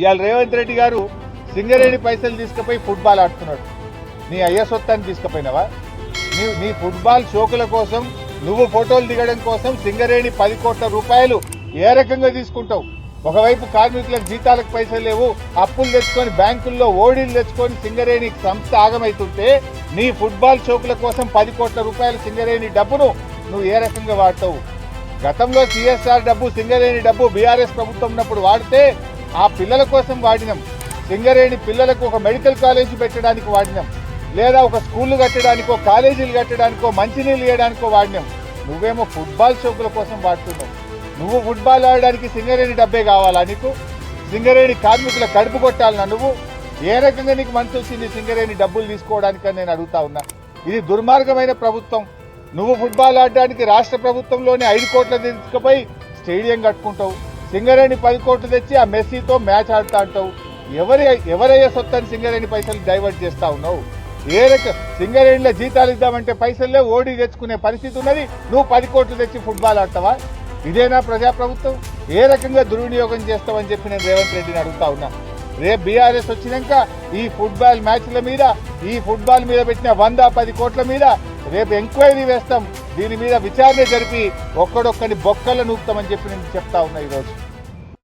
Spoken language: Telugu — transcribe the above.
ఇవాళ రేవంత్ రెడ్డి గారు సింగరేణి పైసలు తీసుకుపోయి ఫుట్బాల్ ఆడుతున్నాడు. నీ అయ్య సొత్తాన్ని తీసుకుపోయినావా? నీ ఫుట్బాల్ షోకుల కోసం నువ్వు ఫోటోలు దిగడం కోసం సింగరేణి 10 కోట్ల రూపాయలు ఏ రకంగా తీసుకుంటావు? ఒకవైపు కార్మికులకు జీతాలకు పైసలు లేవు, అప్పులు తెచ్చుకొని బ్యాంకుల్లో ఓడీలు తెచ్చుకొని సింగరేణి సంస్థ ఆగమైతుంటే నీ ఫుట్బాల్ షోకుల కోసం 10 కోట్ల రూపాయల సింగరేణి డబ్బును నువ్వు ఏ రకంగా వాడతావు? గతంలో సిఎస్ఆర్ డబ్బు సింగరేణి డబ్బు బీఆర్ఎస్ ప్రభుత్వం ఉన్నప్పుడు వాడితే ఆ పిల్లల కోసం వాడినాం. సింగరేణి పిల్లలకు ఒక మెడికల్ కాలేజీ పెట్టడానికి వాడినాం, లేదా ఒక స్కూళ్లు కట్టడానికో కాలేజీలు కట్టడానికో మంచినీళ్ళు ఇవ్వడానికో వాడినాం. నువ్వేమో ఫుట్బాల్ షోకుల కోసం వాడుతున్నావు. నువ్వు ఫుట్బాల్ ఆడడానికి సింగరేణి డబ్బే కావాలా నీకు? సింగరేణి కార్మికుల కడుపు కొట్టాలన్నా నువ్వు? ఏ రకంగా నీకు మనసు వచ్చింది సింగరేణి డబ్బులు తీసుకోవడానికని నేను అడుగుతా ఉన్నా. ఇది దుర్మార్గమైన ప్రభుత్వం. నువ్వు ఫుట్బాల్ ఆడడానికి రాష్ట్ర ప్రభుత్వంలోనే 5 కోట్ల తీసుకుపోయి స్టేడియం కట్టుకుంటావు. సింగరేణి 10 కోట్లు తెచ్చి ఆ మెస్సీతో మ్యాచ్ ఆడుతా అంటావు. ఎవరయ్యే సొత్తని సింగరేణి పైసలు డైవర్ట్ చేస్తా ఉన్నావు? ఏ రకం సింగరేణిలో జీతాలు ఇద్దామంటే పైసల్లే ఓడి తెచ్చుకునే పరిస్థితి ఉన్నది. నువ్వు 10 కోట్లు తెచ్చి ఫుట్బాల్ ఆడతావా? ఇదేనా ప్రజాప్రభుత్వం? ఏ రకంగా దుర్వినియోగం చేస్తావని చెప్పి నేను రేవంత్ రెడ్డిని అడుగుతా ఉన్నా. రేపు బీఆర్ఎస్ వచ్చినాక ఈ ఫుట్బాల్ మ్యాచ్ల మీద, ఈ ఫుట్బాల్ మీద పెట్టిన 110 కోట్ల మీద రేపు ఎంక్వైరీ వేస్తాం. దీని మీద విచారణ జరిపి ఒక్కడొక్కని బొక్కలు నూపుతామని చెప్పి నేను చెప్తా ఉన్నా ఈరోజు.